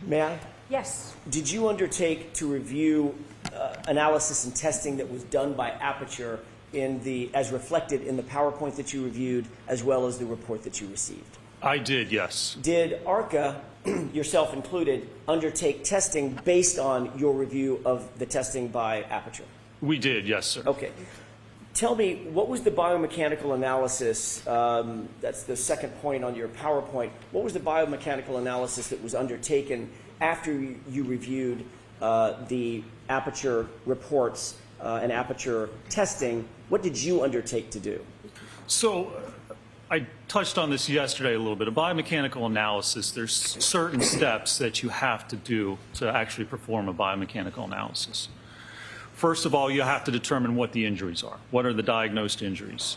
May I? Yes. Did you undertake to review analysis and testing that was done by Aperture as reflected in the PowerPoint that you reviewed, as well as the report that you received? I did, yes. Did ARCCA, yourself included, undertake testing based on your review of the testing by Aperture? We did, yes, sir. Okay. Tell me, what was the biomechanical analysis, that's the second point on your PowerPoint, what was the biomechanical analysis that was undertaken after you reviewed the Aperture reports and Aperture testing? What did you undertake to do? So I touched on this yesterday a little bit. A biomechanical analysis, there's certain steps that you have to do to actually perform a biomechanical analysis. First of all, you have to determine what the injuries are. What are the diagnosed injuries?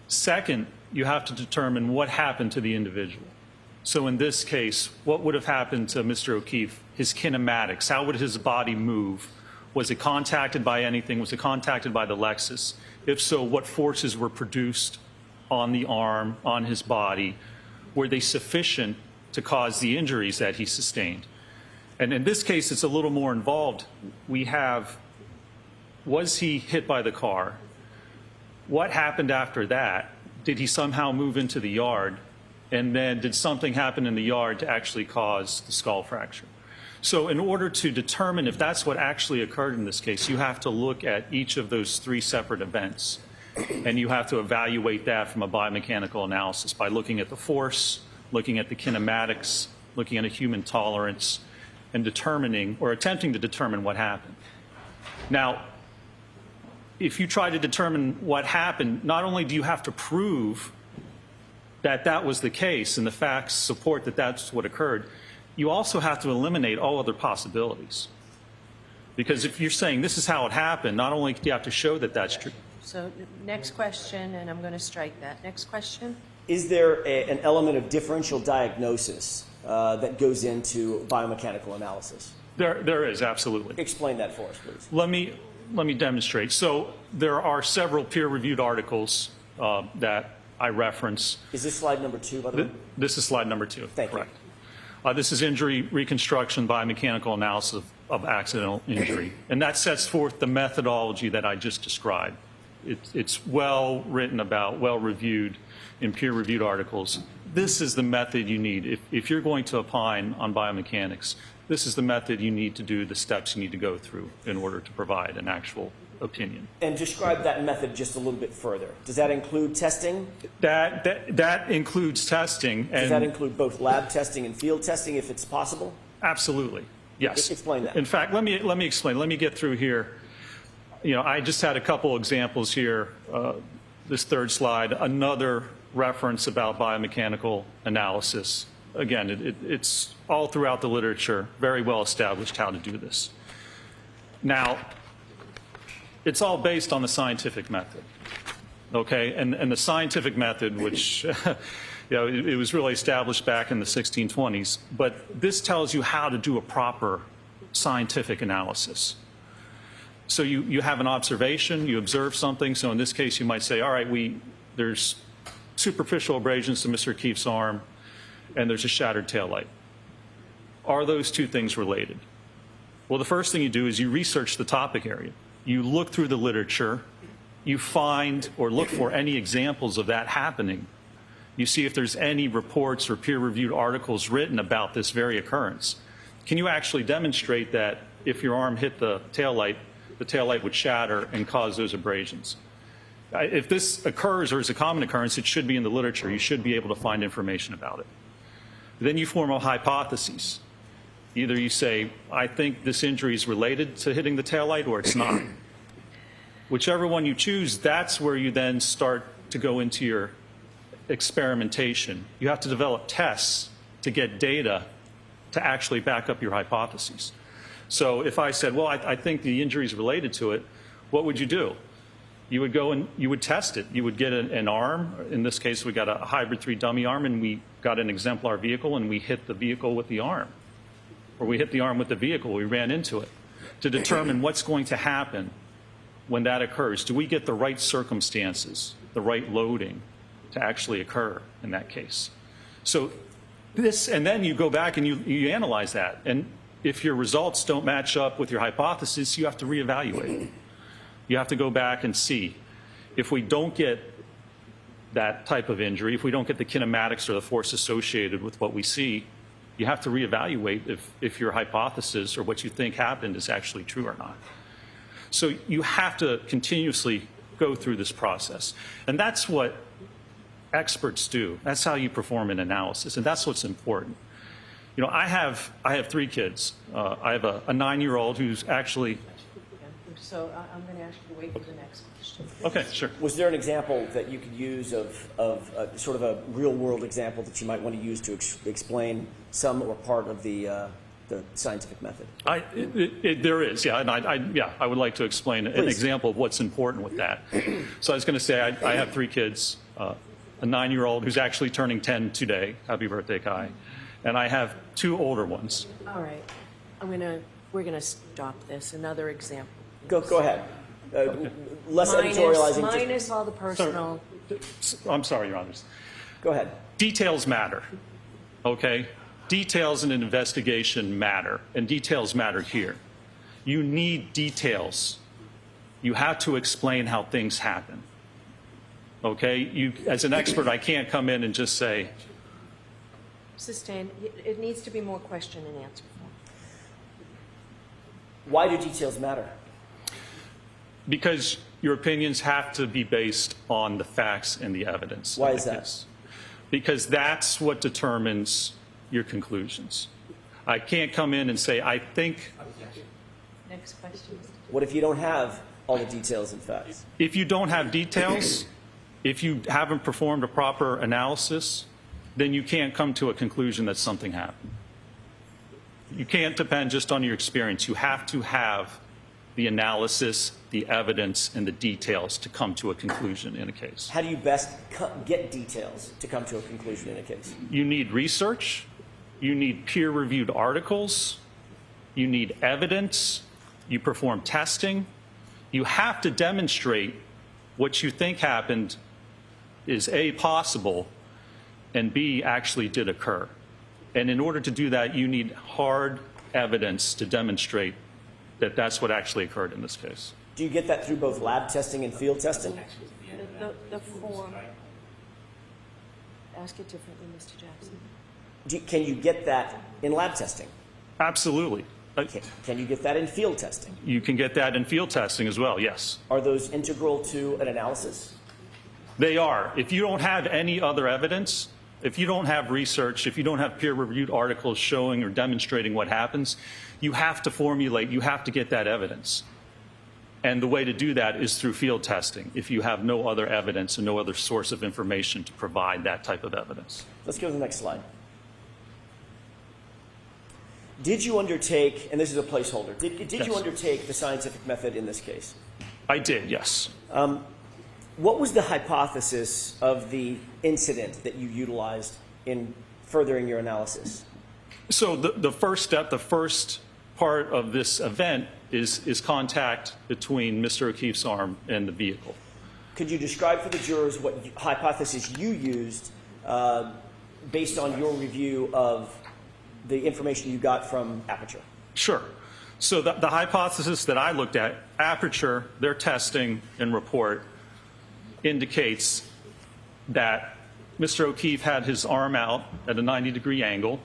Second, you have to determine what happened to the individual. So in this case, what would have happened to Mr. O'Keefe? His kinematics, how would his body move? Was it contacted by anything? Was it contacted by the Lexus? If so, what forces were produced on the arm, on his body? Were they sufficient to cause the injuries that he sustained? And in this case, it's a little more involved. We have, was he hit by the car? What happened after that? Did he somehow move into the yard? And then did something happen in the yard to actually cause the skull fracture? So in order to determine if that's what actually occurred in this case, you have to look at each of those three separate events. And you have to evaluate that from a biomechanical analysis by looking at the force, looking at the kinematics, looking at a human tolerance, and determining or attempting to determine what happened. Now, if you try to determine what happened, not only do you have to prove that that was the case and the facts support that that's what occurred, you also have to eliminate all other possibilities. Because if you're saying this is how it happened, not only do you have to show that that's true. So next question, and I'm going to strike that. Next question. Is there an element of differential diagnosis that goes into biomechanical analysis? There is, absolutely. Explain that for us, please. Let me demonstrate. So there are several peer-reviewed articles that I reference. Is this slide number 2, by the way? This is slide number 2. Thank correct. you. This is injury reconstruction biomechanical analysis of accidental injury. And that sets forth the methodology that I just described. It's well written about, well reviewed in peer-reviewed articles. This is the method you need. If you're going to opine on biomechanics, this is the method you need to do, the steps you need to go through in order to provide an actual opinion. And describe that method just a little bit further. Does that include testing? That includes testing. Does that include both lab testing and field testing if it's possible? Absolutely, yes. Explain that. In fact, let me explain. Let me get through here. You know, I just had a couple examples here. This third slide, another reference about biomechanical analysis. Again, it's all throughout the literature, very well established how to do this. Now, it's all based on the scientific method, okay? And the scientific method, which it was really established back in the 1620s, but this tells you how to do a proper scientific analysis. So you have an observation, you observe something. So in this case, you might say, all right, there's superficial abrasions to Mr. O'Keefe's arm, and there's a shattered taillight. Are those two things related? Well, the first thing you do is you research the topic area. You look through the literature. You find or look for any examples of that happening. You see if there's any reports or peer-reviewed articles written about this very occurrence. Can you actually demonstrate that if your arm hit the taillight would shatter and cause those abrasions? If this occurs or is a common occurrence, it should be in the literature. You should be able to find information about it. Then you form a hypothesis. Either you say, I think this injury is related to hitting the taillight, or it's not. Whichever one you choose, that's where you then start to go into your experimentation. You have to develop tests to get data to actually back up your hypotheses. So if I said, well, I think the injury is related to it, what would you do? You would go and you would test it. You would get an arm. In this case, we got a hybrid 3 dummy arm, and we got an exemplar vehicle, and we hit the vehicle with the arm. Or we hit the arm with the vehicle, we ran into it, to determine what's going to happen when that occurs. Do we get the right circumstances, the right loading to actually occur in that case? So And then you go back and you analyze that. And if your results don't match up with your hypothesis, you have to reevaluate. You have to go back and see. If we don't get that type of injury, if we don't get the kinematics or the force associated with what we see, you have to reevaluate if your hypothesis or what you think happened is actually true or not. So you have to continuously go through this process. And that's what experts do. That's how you perform an analysis, and that's what's important. You know, I have 3 kids. I have a 9-year-old who's actually... So I'm going to ask you to wait for the next question. Okay, sure. Was there an example that you could use of sort of a real-world example that you might want to use to explain some or part of the scientific method? There is, yeah, and I would like to explain an example of what's important with that. So I was going to say I have 3 kids, a 9-year-old who's actually turning 10 today. Happy birthday, Kai. And I have 2 older ones. All right. We're going to stop this. Another example. Go ahead. Less editorializing. Minus all the personal. I'm sorry, Your Honors. Go ahead. Details matter, okay? Details in an investigation matter, and details matter here. You need details. You have to explain how things happen, okay? As an expert, I can't come in and just say... Sustained. It needs to be more question and answer form. Why do details matter? Because your opinions have to be based on the facts and the evidence. Why is that? Because that's what determines your conclusions. I can't come in and say, I think... Next question. What if you don't have all the details and facts? If you don't have details, if you haven't performed a proper analysis, then you can't come to a conclusion that something happened. You can't depend just on your experience. You have to have the analysis, the evidence, and the details to come to a conclusion in a case. How do you best get details to come to a conclusion in a case? You need research. You need peer-reviewed articles. You need evidence. You perform testing. You have to demonstrate what you think happened is A, possible, and B, actually did occur. And in order to do that, you need hard evidence to demonstrate that that's what actually occurred in this case. Do you get that through both lab testing and field testing? The form. Ask it differently, Mr. Jackson. Can you get that in lab testing? Absolutely. Can you get that in field testing? You can get that in field testing as well, yes. Are those integral to an analysis? They are. If you don't have any other evidence, if you don't have research, if you don't have peer-reviewed articles showing or demonstrating what happens, you have to formulate, you have to get that evidence. And the way to do that is through field testing, if you have no other evidence and no other source of information to provide that type of evidence. Let's go to the next slide. Did you undertake, and this is a placeholder, did Yes. you undertake the scientific method in this case? I did, yes. What was the hypothesis of the incident that you utilized in furthering your analysis? So the first step, the first part of this event is contact between Mr. O'Keefe's arm and the vehicle. Could you describe for the jurors what hypothesis you used based on your review of the information you got from Aperture? Sure. So the hypothesis that I looked at, Aperture, their testing and report indicates that Mr. O'Keefe had his arm out at a 90-degree angle.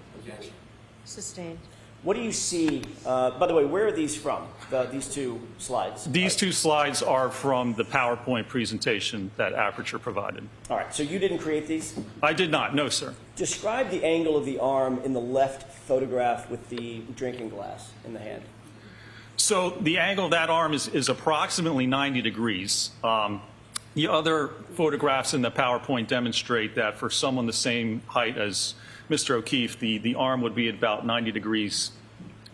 Sustained. What do you see? By the way, where are these from, these 2 slides? These 2 slides are from the PowerPoint presentation that Aperture provided. All right, so you didn't create these? I did not, no, sir. Describe the angle of the arm in the left photograph with the drinking glass in the hand. So the angle of that arm is approximately 90 degrees. The other photographs in the PowerPoint demonstrate that for someone the same height as Mr. O'Keefe, the arm would be at about 90 degrees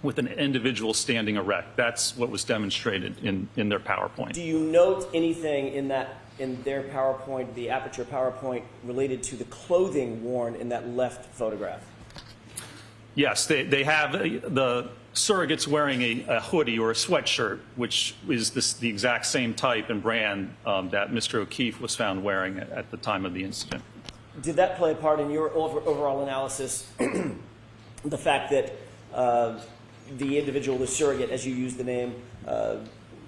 with an individual standing erect. That's what was demonstrated in their PowerPoint. Do you note anything in their PowerPoint, the Aperture PowerPoint, related to the clothing worn in that left photograph? Yes, they have the surrogates wearing a hoodie or a sweatshirt, which is the exact same type and brand that Mr. O'Keefe was found wearing at the time of the incident. Did that play a part in your overall analysis, the fact that the individual, the surrogate, as you use the name,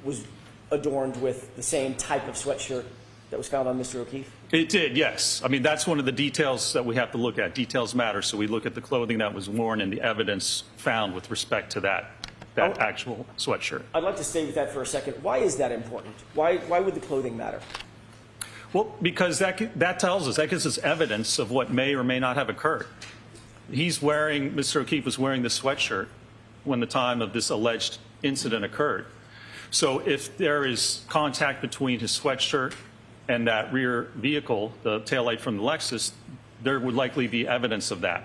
was adorned with the same type of sweatshirt that was found on Mr. O'Keefe? It did, yes. I mean, that's one of the details that we have to look at. Details matter, so we look at the clothing that was worn and the evidence found with respect to that actual sweatshirt. I'd like to stay with that for a second. Why is that important? Why would the clothing matter? Well, because that tells us, that gives us evidence of what may or may not have occurred. Mr. O'Keefe was wearing the sweatshirt when the time of this alleged incident occurred. So if there is contact between his sweatshirt and that rear vehicle, the taillight from the Lexus, there would likely be evidence of that.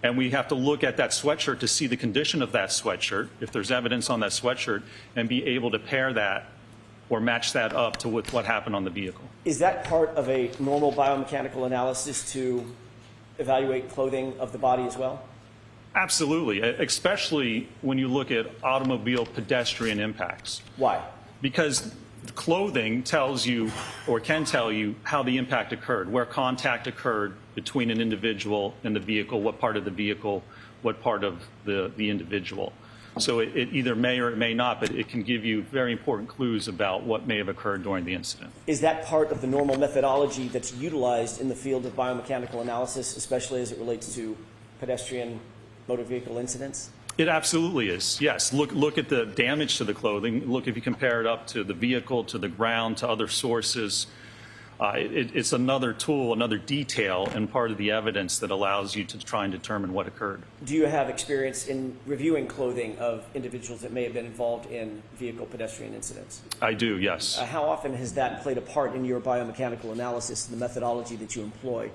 And we have to look at that sweatshirt to see the condition of that sweatshirt, if there's evidence on that sweatshirt, and be able to pair that or match that up to what happened on the vehicle. Is that part of a normal biomechanical analysis to evaluate clothing of the body as well? Absolutely, especially when you look at automobile pedestrian impacts. Why? Because clothing tells you, or can tell you, how the impact occurred, where contact occurred between an individual and the vehicle, what part of the vehicle, what part of the individual. So it either may or it may not, but it can give you very important clues about what may have occurred during the incident. Is that part of the normal methodology that's utilized in the field of biomechanical analysis, especially as it relates to pedestrian motor vehicle incidents? It absolutely is, yes. Look at the damage to the clothing. Look if you compare it up to the vehicle, to the ground, to other sources. It's another tool, another detail, and part of the evidence that allows you to try and determine what occurred. Do you have experience in reviewing clothing of individuals that may have been involved in vehicle pedestrian incidents? I do, yes. How often has that played a part in your biomechanical analysis and the methodology that you employ?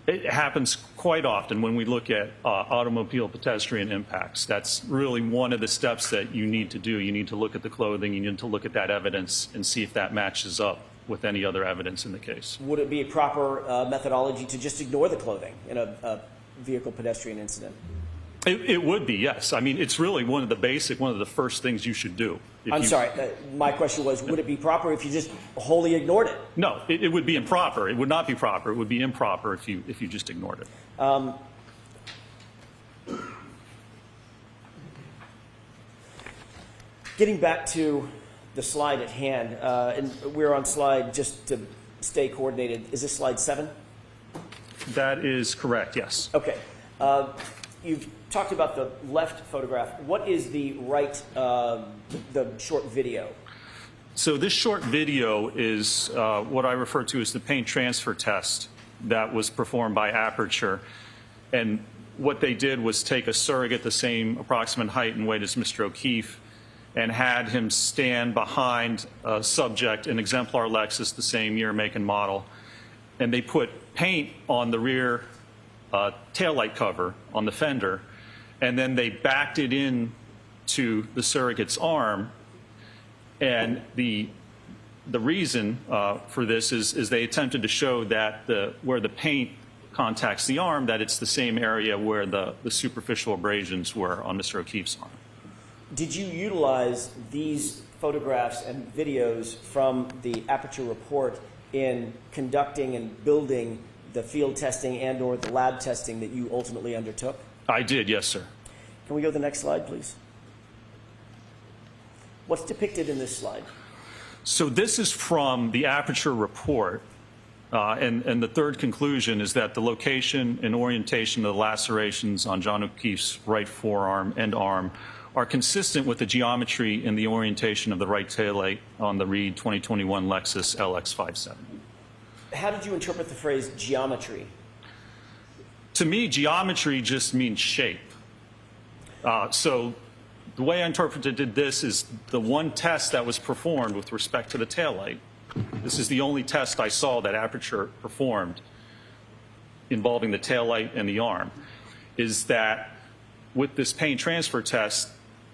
It happens quite often when we look at automobile pedestrian impacts. That's really one of the steps that you need to do. You need to look at the clothing, you need to look at that evidence and see if that matches up with any other evidence in the case. Would it be a proper methodology to just ignore the clothing in a vehicle pedestrian incident? It would be, yes. I mean, it's really one of the first things you should do. Sorry, my question was, would it be proper if you just wholly ignored it? No, it would be improper. It would not be proper. It would be improper if you just ignored it. Getting back to the slide at hand, and we're on slide, just to stay coordinated, is this slide 7? That is correct, yes. Okay. You've talked about the left photograph. What is the right, the short video? So this short video is what I refer to as the paint transfer test that was performed by Aperture. And what they did was take a surrogate the same approximate height and weight as Mr. O'Keefe and had him stand behind a subject, an exemplar Lexus, the same year, make, and model. And they put paint on the rear taillight cover on the fender, and then they backed it in to the surrogate's arm. And the reason for this is they attempted to show that where the paint contacts the arm, that it's the same area where the superficial abrasions were on Mr. O'Keefe's arm. Did you utilize these photographs and videos from the Aperture report in conducting and building the field testing and or the lab testing that you ultimately undertook? I did, yes, sir. Can we go to the next slide, please? What's depicted in this slide? So this is from the Aperture report, and the third conclusion is that the location and orientation of the lacerations on John O'Keefe's right forearm and arm are consistent with the geometry and the orientation of the right taillight on the Reed 2021 Lexus LX57. How did you interpret the phrase geometry? To me, geometry just means shape. So the way I interpreted this is the one test that was performed with respect to the taillight. This is the only test I saw that Aperture performed involving the taillight and the arm, is that with this paint transfer test,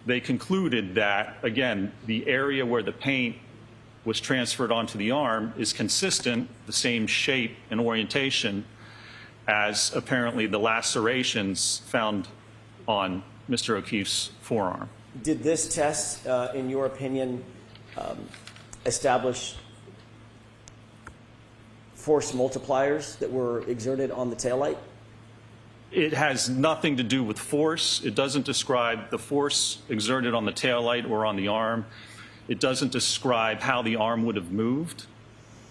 they concluded that, again, the area where the paint was transferred onto the arm is consistent, the same shape and orientation as apparently the lacerations found on Mr. O'Keefe's forearm. Did this test, in your opinion, establish force multipliers that were exerted on the taillight? It has nothing to do with force. It doesn't describe the force exerted on the taillight or on the arm. It doesn't describe how the arm would have moved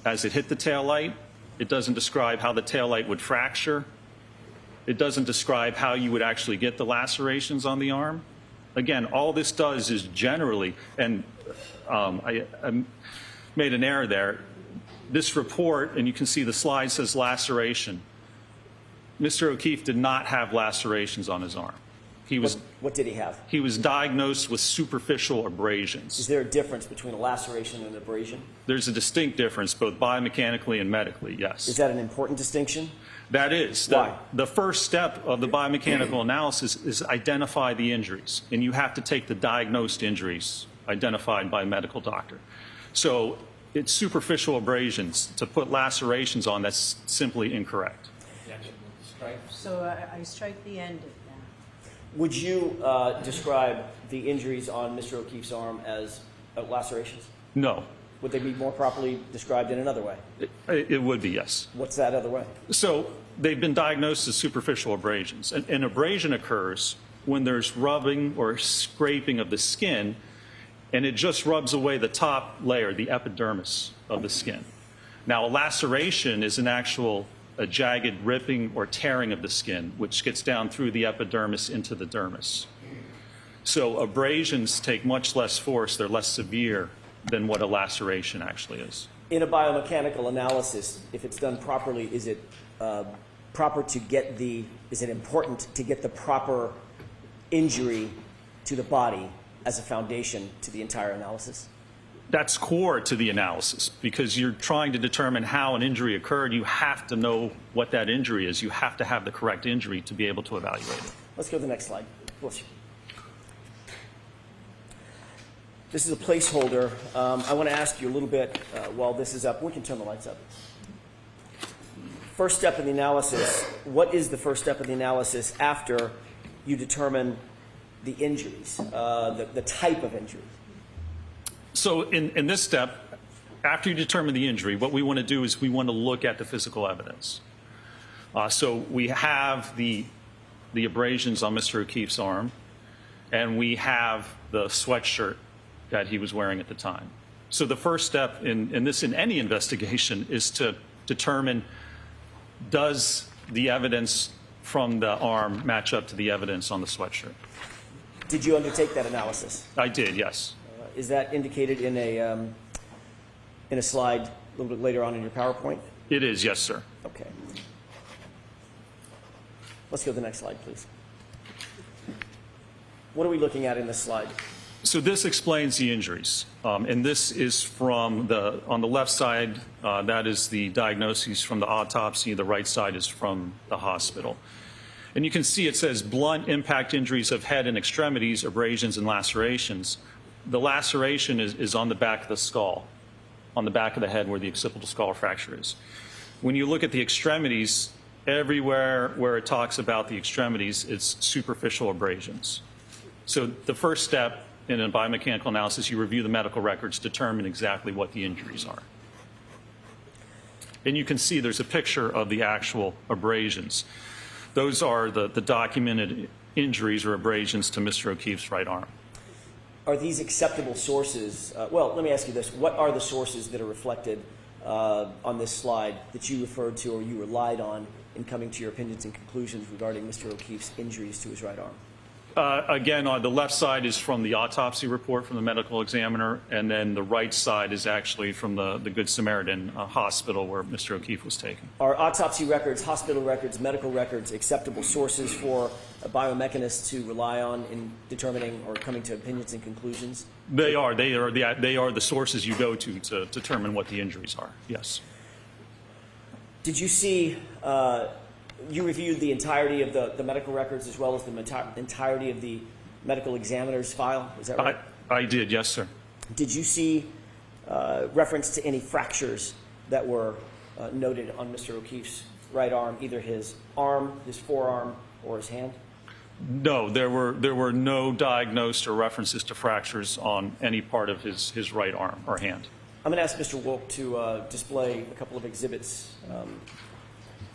as it hit the taillight. It doesn't describe how the taillight would fracture. It doesn't describe how you would actually get the lacerations on the arm. Again, all this does is generally, and I made an error there. This report, and you can see the slide says laceration. Mr. O'Keefe did not have lacerations on his arm. What did he have? He was diagnosed with superficial abrasions. Is there a difference between a laceration and an abrasion? There's a distinct difference, both biomechanically and medically, yes. Is that an important distinction? That is. Why? The first step of the biomechanical analysis is identify the injuries, and you have to take the diagnosed injuries identified by a medical doctor. So it's superficial abrasions. To put lacerations on, that's simply incorrect. So I strike the end of that. Would you describe the injuries on Mr. O'Keefe's arm as lacerations? No. Would they be more properly described in another way? It would be, yes. What's that other way? So they've been diagnosed as superficial abrasions. An abrasion occurs when there's rubbing or scraping of the skin, and it just rubs away the top layer, the epidermis of the skin. Now, a laceration is a jagged ripping or tearing of the skin, which gets down through the epidermis into the dermis. So abrasions take much less force. They're less severe than what a laceration actually is. In a biomechanical analysis, if it's done properly, is it important to get the proper injury to the body as a foundation to the entire analysis? That's core to the analysis, because you're trying to determine how an injury occurred. You have to know what that injury is. You have to have the correct injury to be able to evaluate it. Let's go to the next slide. This is a placeholder. I want to ask you a little bit while this is up. We can turn the lights up. First step in the analysis. What is the first step of the analysis after you determine the injuries, the type of injury? So in this step, after you determine the injury, what we want to do is we want to look at the physical evidence. So we have the abrasions on Mr. O'Keefe's arm, and we have the sweatshirt that he was wearing at the time. So the first step in any investigation is to determine, does the evidence from the arm match up to the evidence on the sweatshirt? Did you undertake that analysis? I did, yes. Is that indicated in a slide a little bit later on in your PowerPoint? It is, yes, sir. Okay. Let's go to the next slide, please. What are we looking at in this slide? So this explains the injuries. And this is from on the left side, that is the diagnoses from the autopsy. The right side is from the hospital. And you can see it says blunt impact injuries of head and extremities, abrasions and lacerations. The laceration is on the back of the skull, on the back of the head where the occipital skull fracture is. When you look at the extremities, everywhere where it talks about the extremities, it's superficial abrasions. So the first step in a biomechanical analysis, you review the medical records, determine exactly what the injuries are. And you can see there's a picture of the actual abrasions. Those are the documented injuries or abrasions to Mr. O'Keefe's right arm. Are these acceptable sources? Well, let me ask you this. What are the sources that are reflected on this slide that you referred to or you relied on in coming to your opinions and conclusions regarding Mr. O'Keefe's injuries to his right arm? Again, on the left side is from the autopsy report from the medical examiner, and then the right side is actually from the Good Samaritan hospital where Mr. O'Keefe was taken. Are autopsy records, hospital records, medical records acceptable sources for a biomechanist to rely on in determining or coming to opinions and conclusions? They are. They are the sources you go to determine what the injuries are, yes. Did you see... you reviewed the entirety of the medical records as well as the entirety of the medical examiner's file, is that right? I did, yes, sir. Did you see reference to any fractures that were noted on Mr. O'Keefe's right arm, either his arm, his forearm, or his hand? No, there were no diagnosed or references to fractures on any part of his right arm or hand. I'm going to ask Mr. Wolk to display a couple of exhibits,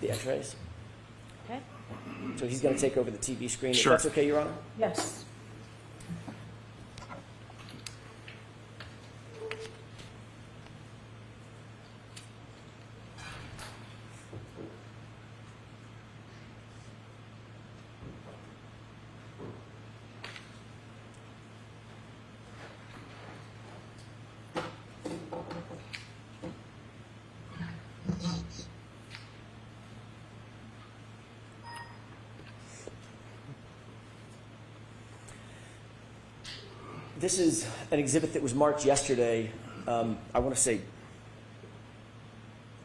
the x-rays. Okay? So he's going to take over the TV screen. Sure. If that's okay, Your Honor? Yes. This is an exhibit that was marked yesterday. I want to say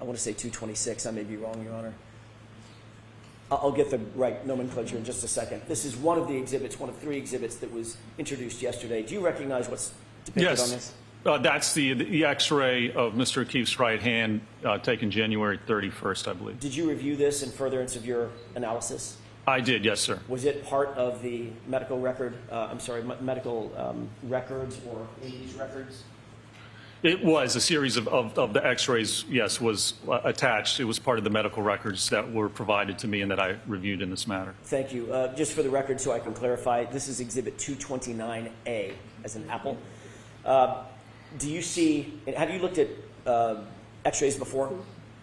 226. I may be wrong, Your Honor. I'll get the right nomenclature in just a second. This is one of the exhibits, one of 3 exhibits that was introduced yesterday. Do you recognize what's depicted on this? That's the X-ray of Mr. O'Keefe's right hand taken January 31st, I believe. Did you review this in furtherance of your analysis? I did, yes, sir. Was it part of the medical record, medical records or 80s records? It was. A series of the X-rays, yes, was attached. It was part of the medical records that were provided to me and that I reviewed in this matter. Thank you. Just for the record, so I can clarify, this is Exhibit 229A, as in apple. Do you see, have you looked at X-rays before?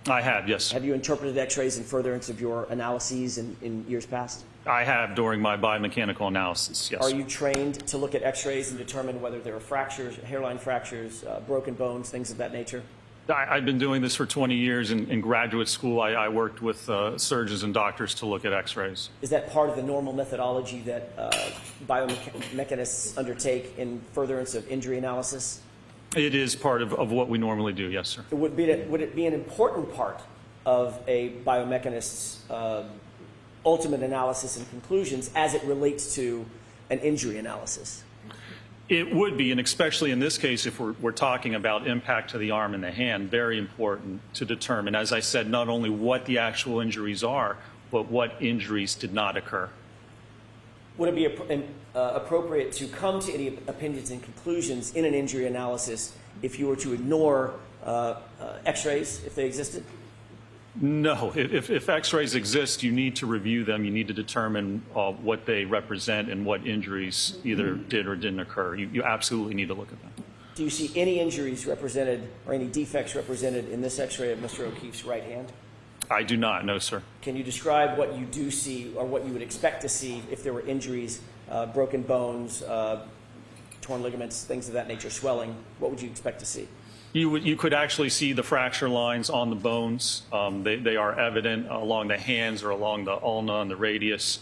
I have, yes. Have you interpreted X-rays in furtherance of your analyses in years past? I have during my biomechanical analysis, yes. Are you trained to look at X-rays and determine whether there are fractures, hairline fractures, broken bones, things of that nature? I've been doing this for 20 years. In graduate school, I worked with surgeons and doctors to look at X-rays. Is that part of the normal methodology that biomechanists undertake in furtherance of injury analysis? It is part of what we normally do, yes, sir. Would it be an important part of a biomechanist's ultimate analysis and conclusions as it relates to an injury analysis? It would be, and especially in this case, if we're talking about impact to the arm and the hand, very important to determine, as I said, not only what the actual injuries are, but what injuries did not occur. Would it be appropriate to come to any opinions and conclusions in an injury analysis if you were to ignore X-rays, if they existed? No. If X-rays exist, you need to review them. You need to determine what they represent and what injuries either did or didn't occur. You absolutely need to look at them. Do you see any injuries represented or any defects represented in this X-ray of Mr. O'Keefe's right hand? I do not, no, sir. Can you describe what you do see or what you would expect to see if there were injuries, broken bones, torn ligaments, things of that nature, swelling? What would you expect to see? You could actually see the fracture lines on the bones. They are evident along the hands or along the ulna and the radius.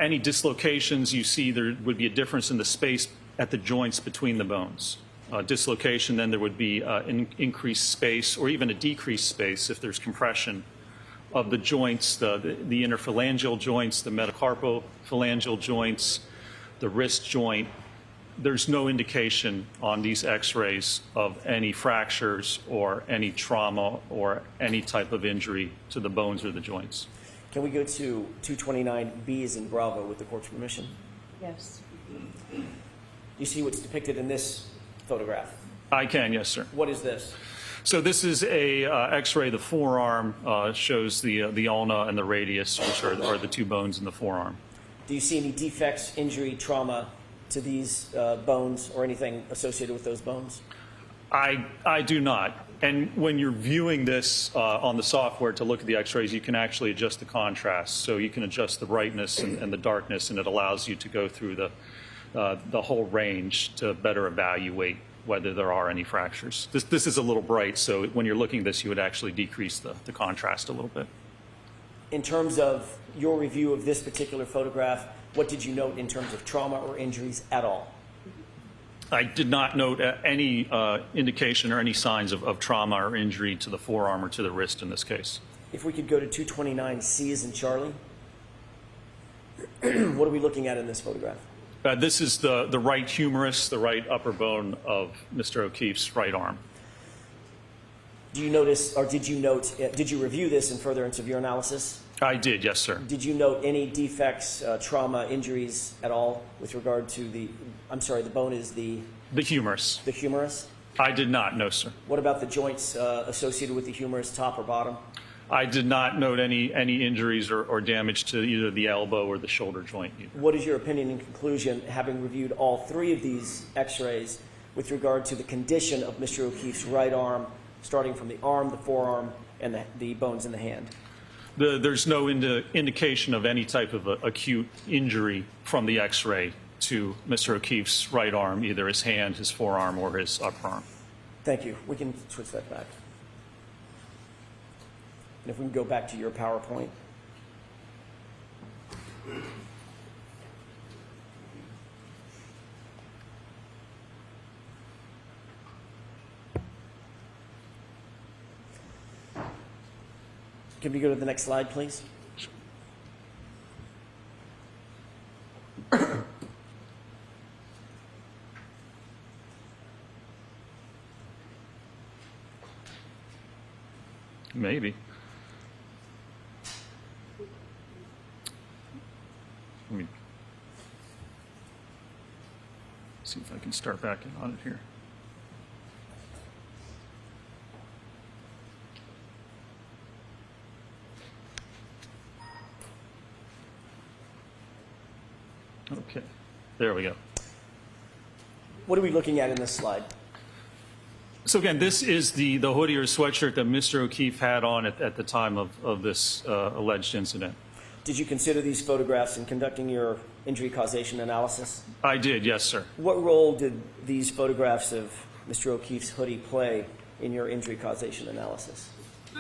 Any dislocations you see, there would be a difference in the space at the joints between the bones. Dislocation, then there would be an increased space or even a decreased space if there's compression of the joints, the interphalangeal joints, the metacarpophalangeal joints, the wrist joint. There's no indication on these X-rays of any fractures or any trauma or any type of injury to the bones or the joints. Can we go to 229B as in Bravo with the court's permission? Yes. You see what's depicted in this photograph? I can, yes, sir. What is this? So this is a X-ray. The forearm shows the ulna and the radius, which are the 2 bones in the forearm. Do you see any defects, injury, trauma to these bones or anything associated with those bones? I do not. And when you're viewing this on the software to look at the X-rays, you can actually adjust the contrast. So you can adjust the brightness and the darkness, and it allows you to go through the whole range to better evaluate whether there are any fractures. This is a little bright, so when you're looking at this, you would actually decrease the contrast a little bit. In terms of your review of this particular photograph, what did you note in terms of trauma or injuries at all? I did not note any indication or any signs of trauma or injury to the forearm or to the wrist in this case. If we could go to 229C as in Charlie, what are we looking at in this photograph? This is the right humerus, the right upper bone of Mr. O'Keefe's right arm. Do you notice, or did you review this in furtherance of your analysis? I did, yes, sir. Did you note any defects, trauma, injuries at all with regard to the bone is the humerus. The humerus? I did not, no, sir. What about the joints associated with the humerus, top or bottom? I did not note any injuries or damage to either the elbow or the shoulder joint either. What is your opinion and conclusion, having reviewed all three of these x-rays, with regard to the condition of Mr. O'Keefe's right arm, starting from the arm, the forearm, and the bones in the hand? There's no indication of any type of acute injury from the x-ray to Mr. O'Keefe's right arm, either his hand, his forearm, or his upper arm. Thank you. We can switch that back. And if we can go back to your PowerPoint. Can we go to the next slide, please? Maybe. Let me see if I can start back in on it here. Okay, there we go. What are we looking at in this slide? So again, this is the hoodie or sweatshirt that Mr. O'Keefe had on at the time of this alleged incident. Did you consider these photographs in conducting your injury causation analysis? I did, yes, sir. What role did these photographs of Mr. O'Keefe's hoodie play in your injury causation analysis?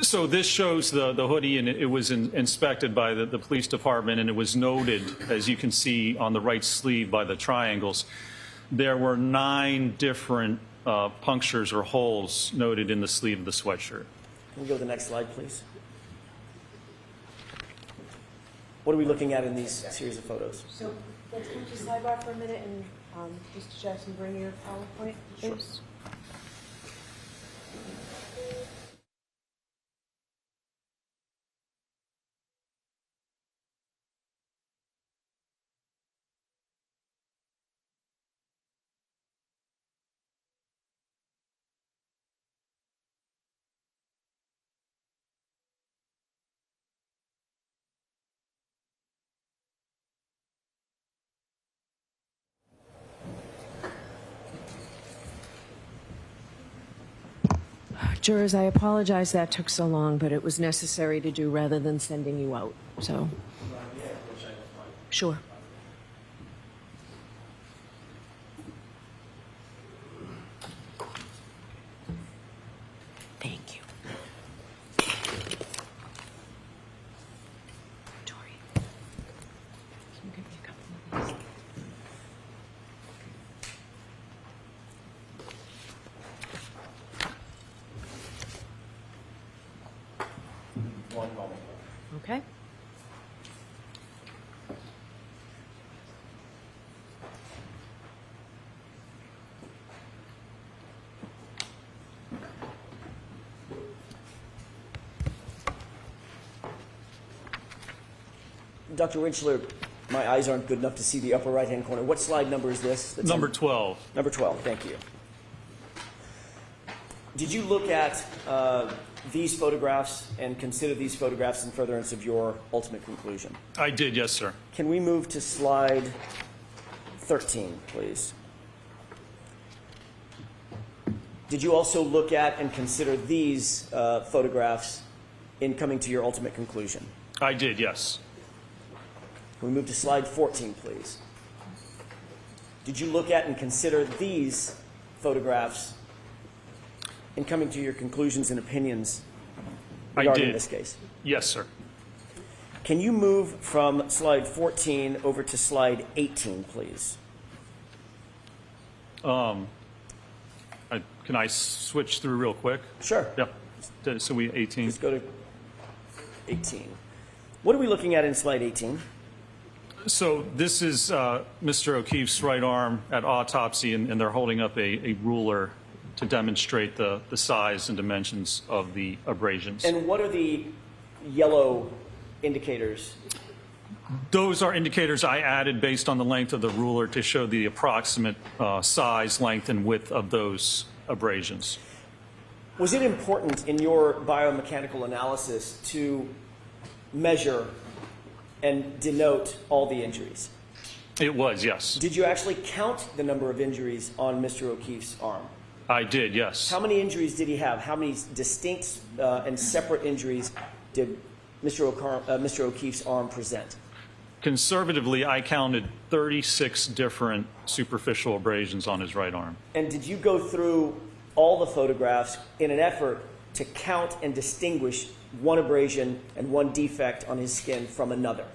So this shows the hoodie, and it was inspected by the police department, and it was noted, as you can see on the right sleeve by the triangles, there were 9 different punctures or holes noted in the sleeve of the sweatshirt. Can we go to the next slide, please? What are we looking at in these series of photos? So let's come to sidebar for a minute, and Mr. Jackson, bring your PowerPoint, please. Jurors, I apologize that took so long, but it was necessary to do rather than sending you out. So, sure. Thank you. Tori, can you give me a couple of these? One moment. Okay. Dr. Rentschler, my eyes aren't good enough to see the upper right-hand corner. What slide number is this? That's Number 12. Number 12, thank you. Did you look at these photographs and consider these photographs in furtherance of your ultimate conclusion? I did, yes, sir. Can we move to slide 13, please? Did you also look at and consider these photographs in coming to your ultimate conclusion? I did, yes. Can we move to slide 14, please? Did you look at and consider these photographs in coming to your conclusions and opinions regarding I did. this case? Yes, sir. Can you move from slide 14 over to slide 18, please? Can I switch through real quick? Sure. Yeah. So we 18. Let's go to 18. What are we looking at in slide 18? So this is Mr. O'Keefe's right arm at autopsy, and they're holding up a ruler to demonstrate the size and dimensions of the abrasions. And what are the yellow indicators? Those are indicators I added based on the length of the ruler to show the approximate size, length, and width of those abrasions. Was it important in your biomechanical analysis to measure and denote all the injuries? It was, yes. Did you actually count the number of injuries on Mr. O'Keefe's arm? I did, yes. How many injuries did he have? How many distinct and separate injuries did Mr. O'Keefe's arm present? Conservatively, I counted 36 different superficial abrasions on his right arm. And did you go through all the photographs in an effort to count and distinguish one abrasion and one defect on his skin from another?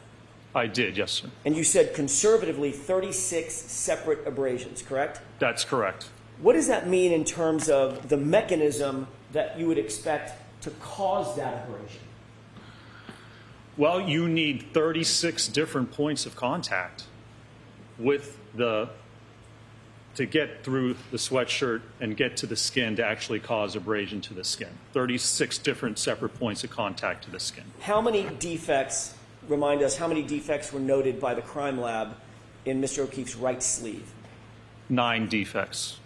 I did, yes, sir. And you said conservatively 36 separate abrasions, correct? That's correct. What does that mean in terms of the mechanism that you would expect to cause that abrasion? Well, you need 36 different points of contact to get through the sweatshirt and get to the skin to actually cause abrasion to the skin. 36 different separate points of contact to the skin. How many defects, remind us, how many defects were noted by the crime lab in Mr. O'Keefe's right sleeve? 9 defects.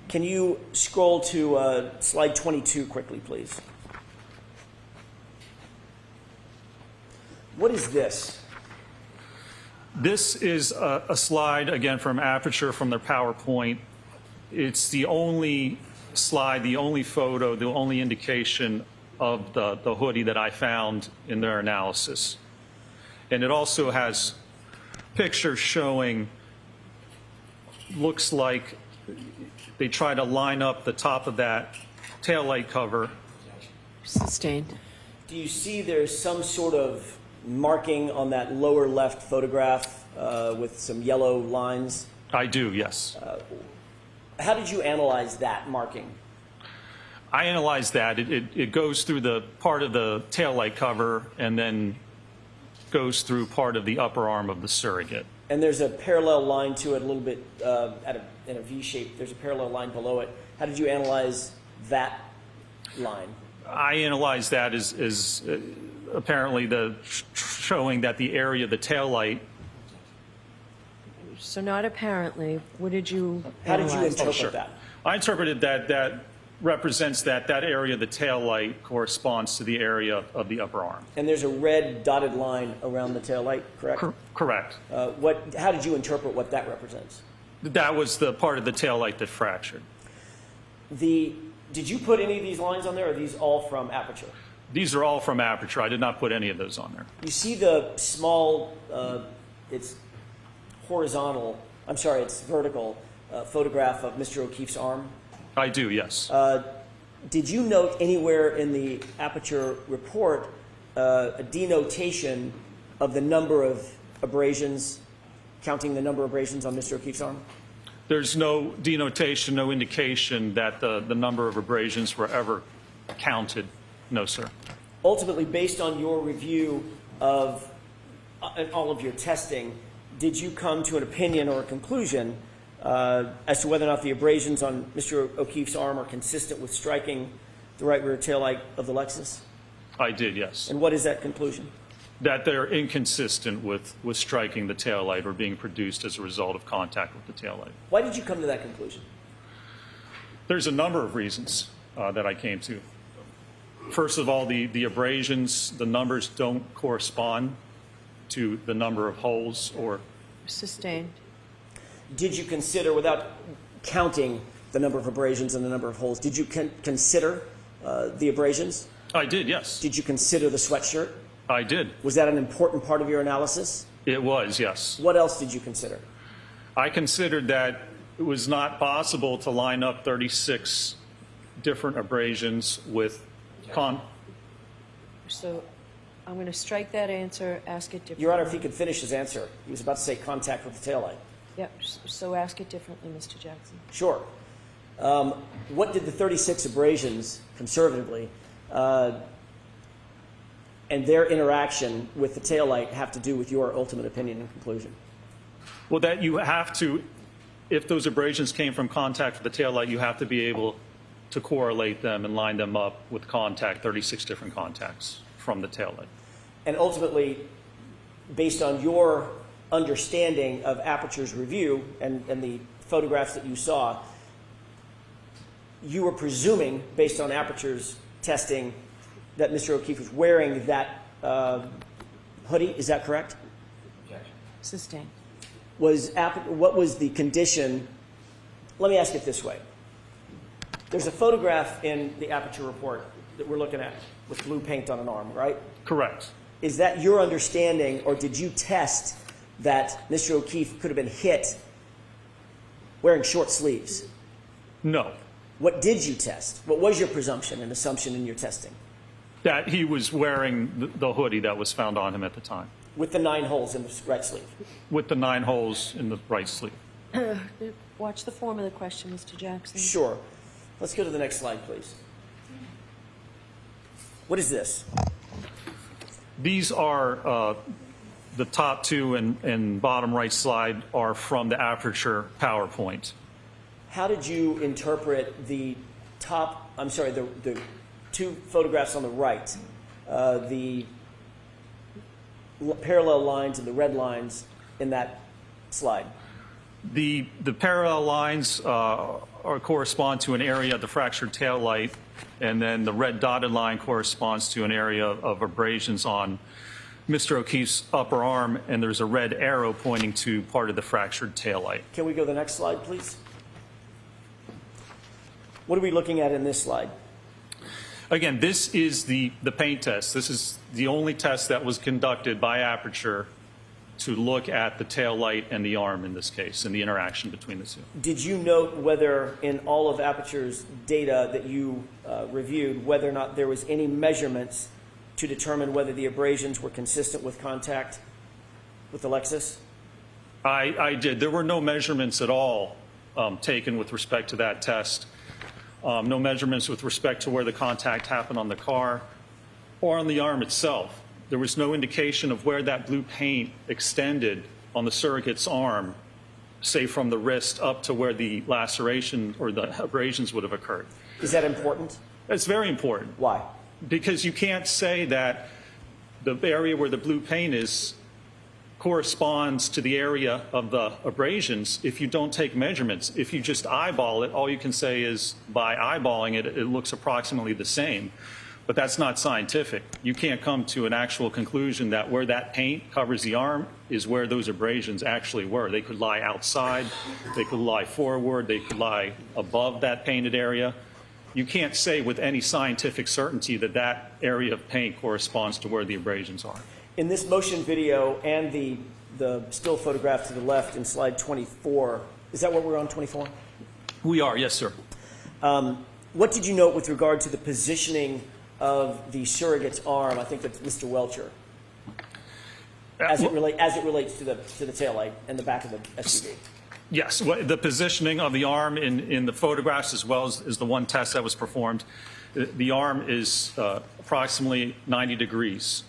Can you scroll to slide 22 quickly, please? What is this? This is a slide, again, from Aperture, from their PowerPoint. It's the only slide, the only photo, the only indication of the hoodie that I found in their analysis. And it also has pictures showing, looks like they try to line up the top of that taillight cover. Sustained. Do you see there's some sort of marking on that lower left photograph with some yellow lines? I do, yes. How did you analyze that marking? I analyzed that. It goes through the part of the taillight cover and then goes through part of the upper arm of the surrogate. And there's a parallel line to it a little bit in a V shape. There's a parallel line below it. How did you analyze that line? I analyzed that as apparently showing that the area of the taillight. So not apparently. What did you How did you analyze? interpret that? I interpreted that represents that area of the taillight corresponds to the area of the upper arm. And there's a red dotted line around the tail light, correct? Correct. How did you interpret what that represents? That was the part of the taillight that fractured. Did you put any of these lines on there, or are these all from Aperture? These are all from Aperture. I did not put any of those on there. You see the small, it's horizontal, I'm sorry, it's vertical photograph of Mr. O'Keefe's arm? I do, yes. Did you note anywhere in the Aperture report a denotation of the number of abrasions, counting the number of abrasions on Mr. O'Keefe's arm? There's no denotation, no indication that the number of abrasions were ever counted. No, sir. Ultimately, based on your review of all of your testing, did you come to an opinion or a conclusion as to whether or not the abrasions on Mr. O'Keefe's arm are consistent with striking the right rear taillight of the Lexus? I did, yes. And what is that conclusion? That they're inconsistent with striking the taillight or being produced as a result of contact with the taillight. Why did you come to that conclusion? There's a number of reasons that I came to. First of all, the abrasions, the numbers don't correspond to the number of holes or... Sustained. Did you consider, without counting the number of abrasions and the number of holes, did you consider the abrasions? I did, yes. Did you consider the sweatshirt? I did. Was that an important part of your analysis? It was, yes. What else did you consider? I considered that it was not possible to line up 36 different abrasions with So I'm going to strike that answer, ask it differently. Your Honor, if he could finish his answer. He was about to say contact with the taillight. Yep, so ask it differently, Mr. Jackson. Sure. What did the 36 abrasions, conservatively, and their interaction with the taillight have to do with your ultimate opinion and conclusion? Well, that you have to, if those abrasions came from contact with the taillight, you have to be able to correlate them and line them up with contact, 36 different contacts from the taillight. And ultimately, based on your understanding of Aperture's review and the photographs that you saw, you were presuming, based on Aperture's testing, that Mr. O'Keefe was wearing that hoodie. Is that correct? Sustained. What was the condition? Let me ask it this way. There's a photograph in the Aperture report that we're looking at with blue paint on an arm, right? Correct. Is that your understanding, or did you test that Mr. O'Keefe could have been hit wearing short sleeves? No. What did you test? What was your presumption and assumption in your testing? That he was wearing the hoodie that was found on him at the time, With the 9 holes in the right sleeve. with the 9 holes in the right sleeve. Watch the form of the question, Mr. Jackson. Sure. Let's go to the next slide, please. What is this? These are the top 2 and bottom right slide are from the Aperture PowerPoint. How did you interpret the the 2 photographs on the right, the parallel lines and the red lines in that slide? The parallel lines correspond to an area of the fractured tail light, and then the red dotted line corresponds to an area of abrasions on Mr. O'Keefe's upper arm, and there's a red arrow pointing to part of the fractured tail light. Can we go to the next slide, please? What are we looking at in this slide? Again, this is the paint test. This is the only test that was conducted by Aperture to look at the tail light and the arm in this case, and the interaction between the 2. Did you note whether in all of Aperture's data that you reviewed, whether or not there was any measurements to determine whether the abrasions were consistent with contact with the Lexus? I did. There were no measurements at all taken with respect to that test. No measurements with respect to where the contact happened on the car or on the arm itself. There was no indication of where that blue paint extended on the surrogate's arm, say from the wrist up to where the laceration or the abrasions would have occurred. Is that important? It's very important. Why? Because you can't say that the area where the blue paint is corresponds to the area of the abrasions if you don't take measurements. If you just eyeball it, all you can say is by eyeballing it, it looks approximately the same. But that's not scientific. You can't come to an actual conclusion that where that paint covers the arm is where those abrasions actually were. They could lie outside, they could lie forward, they could lie above that painted area. You can't say with any scientific certainty that that area of paint corresponds to where the abrasions are. In this motion video and the still photograph to the left in slide 24, is that what we're on, 24? We are, yes, sir. What did you note with regard to the positioning of the surrogate's arm? I think that's Mr. Welcher, as it relates to the taillight and the back of the SUV. Yes, the positioning of the arm in the photographs as well as the one test that was performed, the arm is approximately 90 degrees,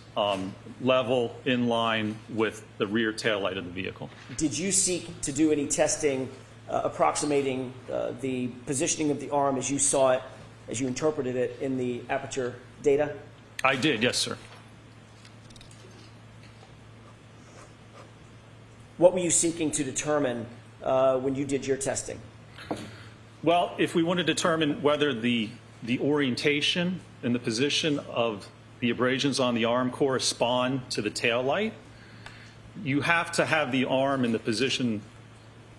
level in line with the rear taillight of the vehicle. Did you seek to do any testing approximating the positioning of the arm as you saw it, as you interpreted it in the Aperture data? I did, yes, sir. What were you seeking to determine when you did your testing? Well, if we want to determine whether the orientation and the position of the abrasions on the arm correspond to the tail light, you have to have the arm in the position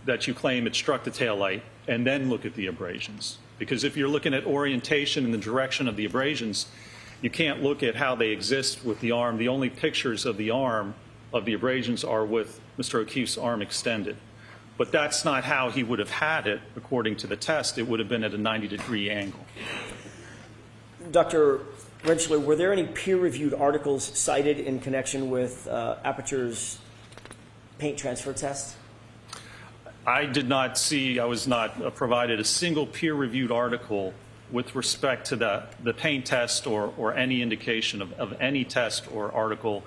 that you claim it struck the tail light and then look at the abrasions. Because if you're looking at orientation and the direction of the abrasions, you can't look at how they exist with the arm. The only pictures of the arm of the abrasions are with Mr. O'Keefe's arm extended. But that's not how he would have had it according to the test. It would have been at a 90-degree angle. Dr. Rentschler, were there any peer-reviewed articles cited in connection with Aperture's paint transfer test? I did not see, I was not provided a single peer-reviewed article with respect to the paint test or any indication of any test or article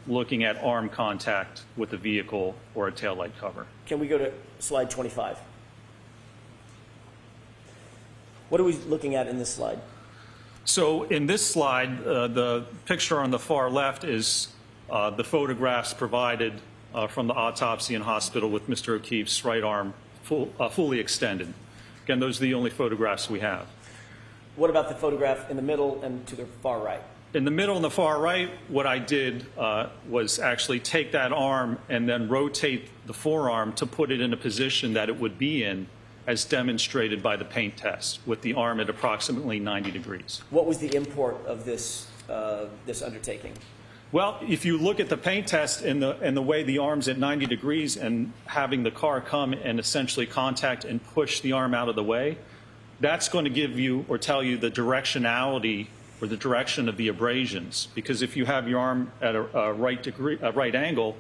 looking at arm contact with the vehicle or a taillight cover. Can we go to slide 25? What are we looking at in this slide? So in this slide, the picture on the far left is the photographs provided from the autopsy in hospital with Mr. O'Keefe's right arm fully extended. Again, those are the only photographs we have. What about the photograph in the middle and to the far right? In the middle and the far right, what I did was actually take that arm and then rotate the forearm to put it in a position that it would be in, as demonstrated by the paint test, with the arm at approximately 90 degrees. What was the import of this, this undertaking? Well, if you look at the paint test and the way the arm's at 90 degrees and having the car come and essentially contact and push the arm out of the way, that's going to give you or tell you the directionality or the direction of the abrasions. Because if you have your arm at a right angle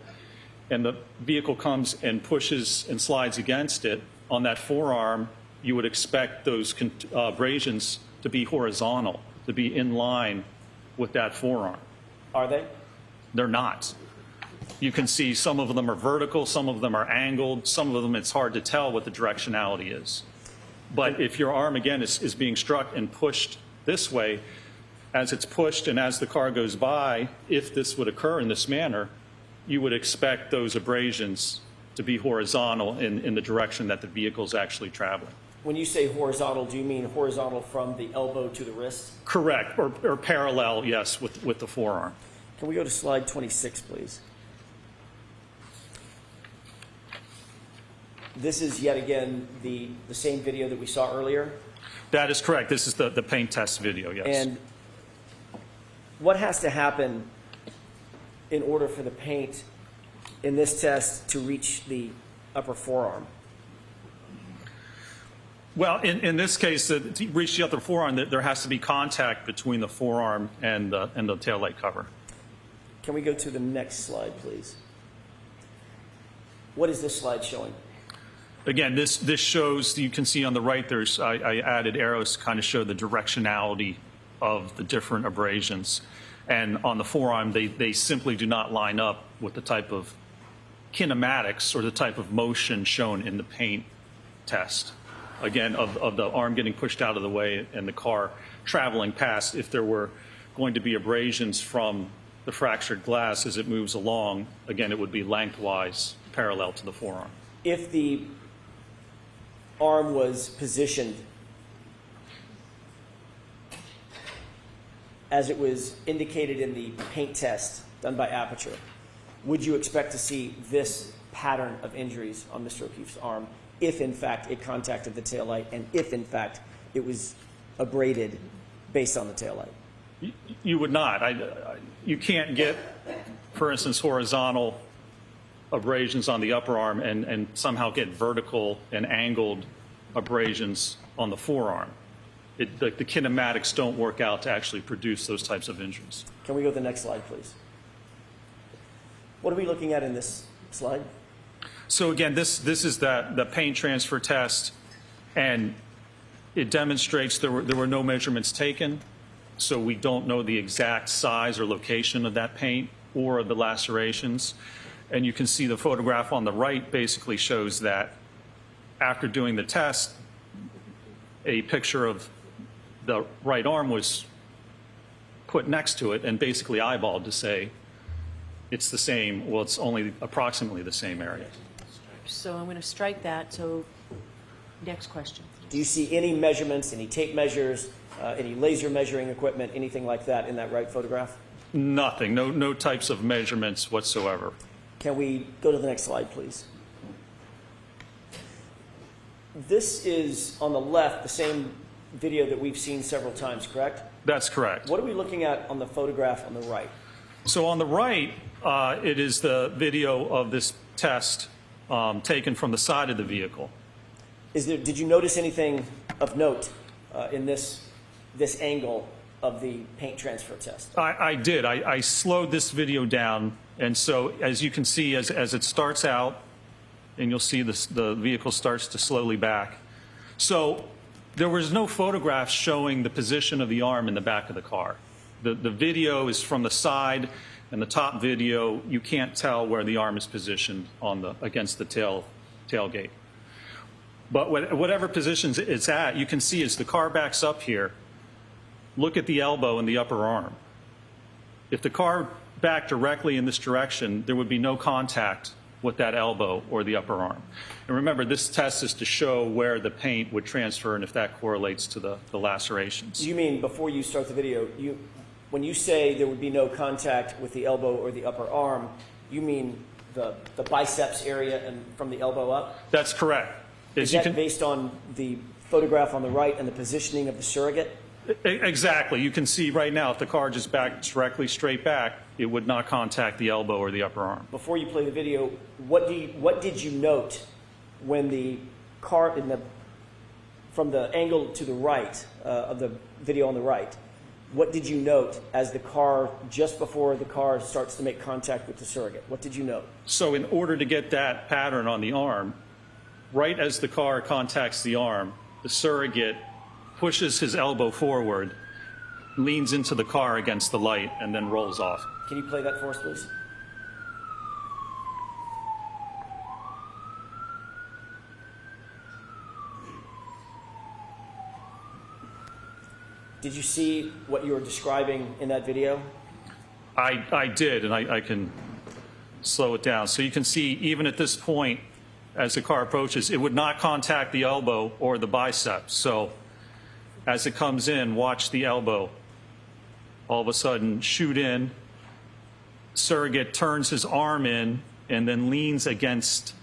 and the vehicle comes and pushes and slides against it on that forearm, you would expect those abrasions to be horizontal, to be in line with that forearm. Are they? They're not. You can see some of them are vertical, some of them are angled, some of them it's hard to tell what the directionality is. But if your arm, again, is being struck and pushed this way, as it's pushed and as the car goes by, if this would occur in this manner, you would expect those abrasions to be horizontal in the direction that the vehicle is actually traveling. When you say horizontal, do you mean horizontal from the elbow to the wrist? Correct, or parallel, yes, with the forearm. Can we go to slide 26, please? This is yet again the same video that we saw earlier. That is correct. This is the paint test video, yes. And what has to happen in order for the paint in this test to reach the upper forearm? Well, in this case, to reach the upper forearm, there has to be contact between the forearm and the taillight cover. Can we go to the next slide, please? What is this slide showing? Again, this shows, you can see on the right, I added arrows to kind of show the directionality of the different abrasions. And on the forearm, they simply do not line up with the type of kinematics or the type of motion shown in the paint test. Again, of the arm getting pushed out of the way and the car traveling past. If there were going to be abrasions from the fractured glass as it moves along, again, it would be lengthwise parallel to the forearm. If the arm was positioned as it was indicated in the paint test done by Aperture, would you expect to see this pattern of injuries on Mr. O'Keefe's arm if, in fact, it contacted the taillight and if, in fact, it was abraded based on the taillight? You would not. You can't get, for instance, horizontal abrasions on the upper arm and somehow get vertical and angled abrasions on the forearm. The kinematics don't work out to actually produce those types of injuries. Can we go to the next slide, please? What are we looking at in this slide? So again, this is the paint transfer test, and it demonstrates there were no measurements taken, so we don't know the exact size or location of that paint or the lacerations. And you can see the photograph on the right basically shows that after doing the test, a picture of the right arm was put next to it and basically eyeballed to say it's the same, well, it's only approximately the same area. So I'm going to strike that. So next question. Do you see any measurements, any tape measures, any laser measuring equipment, anything like that in that right photograph? Nothing, no types of measurements whatsoever. Can we go to the next slide, please? This is, on the left, the same video that we've seen several times, correct? That's correct. What are we looking at on the photograph on the right? So on the right, it is the video of this test taken from the side of the vehicle. Did you notice anything of note in this angle of the paint transfer test? I did. I slowed this video down, and so as you can see, as it starts out, and you'll see the vehicle starts to slowly back. So there was no photographs showing the position of the arm in the back of the car. The video is from the side, and the top video, you can't tell where the arm is positioned against the tailgate. But whatever positions it's at, you can see as the car backs up here, look at the elbow and the upper arm. If the car backed directly in this direction, there would be no contact with that elbow or the upper arm. And remember, this test is to show where the paint would transfer and if that correlates to the lacerations. You mean before you start the video, when you say there would be no contact with the elbow or the upper arm, you mean the biceps area and from the elbow up? That's correct. Is that based on the photograph on the right and the positioning of the surrogate? Exactly. You can see right now if the car just backed directly straight back, it would not contact the elbow or the upper arm. Before you play the video, what did you note when the car from the angle to the right of the video on the right? What did you note as the car, just before the car starts to make contact with the surrogate? What did you note? So in order to get that pattern on the arm, right as the car contacts the arm, the surrogate pushes his elbow forward, leans into the car against the light, and then rolls off. Can you play that for us, please? Did you see what you were describing in that video? I did, and I can slow it down. So you can see even at this point, as the car approaches, it would not contact the elbow or the biceps. So as it comes in, watch the elbow all of a sudden shoot in. Surrogate turns his arm in and then leans against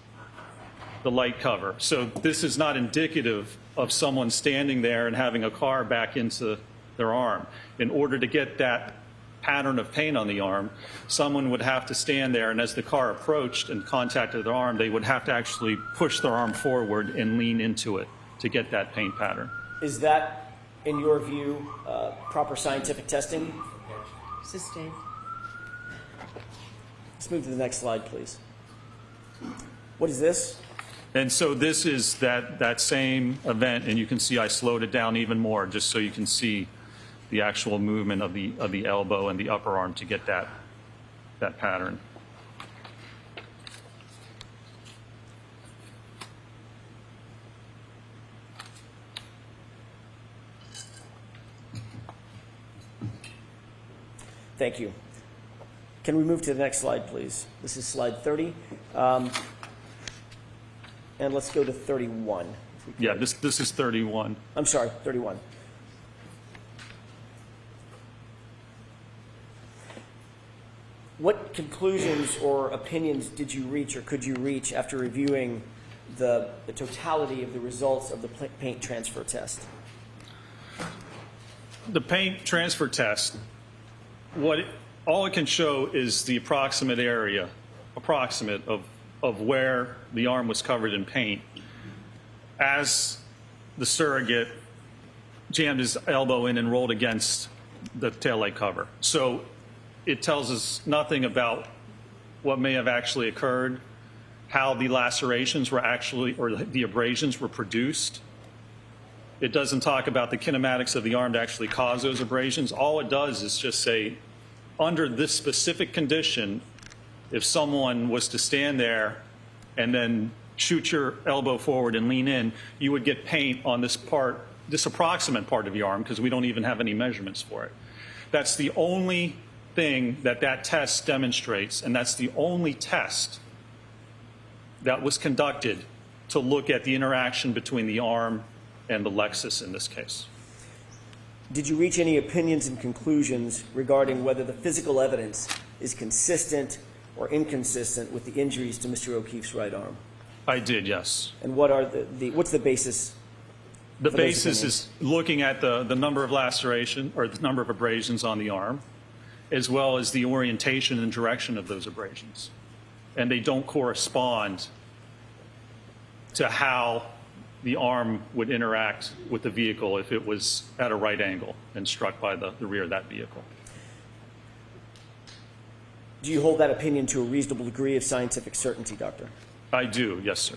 the light cover. So this is not indicative of someone standing there and having a car back into their arm. In order to get that pattern of paint on the arm, someone would have to stand there, and as the car approached and contacted their arm, they would have to actually push their arm forward and lean into it to get that paint pattern. Is that, in your view, proper scientific testing? Sustained. Let's move to the next slide, please. What is this? And so this is that same event, and you can see I slowed it down even more just so you can see the actual movement of the elbow and the upper arm to get that pattern. Thank you. Can we move to the next slide, please? This is slide 30. And let's go to 31. If we could. Yeah, this is 31. I'm sorry, 31. What conclusions or opinions did you reach or could you reach after reviewing the totality of the results of the paint transfer test? The paint transfer test, all it can show is the approximate area, of where the arm was covered in paint as the surrogate jammed his elbow in and rolled against the taillight cover. So it tells us nothing about what may have actually occurred, how the lacerations were actually, or the abrasions were produced. It doesn't talk about the kinematics of the arm to actually cause those abrasions. All it does is just say, under this specific condition, if someone was to stand there and then shoot your elbow forward and lean in, you would get paint on this approximate part of your arm, because we don't even have any measurements for it. That's the only thing that test demonstrates, and that's the only test that was conducted to look at the interaction between the arm and the Lexus in this case. Did you reach any opinions and conclusions regarding whether the physical evidence is consistent or inconsistent with the injuries to Mr. O'Keefe's right arm? I did, yes. And what are what's the basis? The basis is looking at the number of laceration or the number of abrasions on the arm, as well as the orientation and direction of those abrasions. And they don't correspond to how the arm would interact with the vehicle if it was at a right angle and struck by the rear of that vehicle. Do you hold that opinion to a reasonable degree of scientific certainty, Doctor? I do, yes, sir.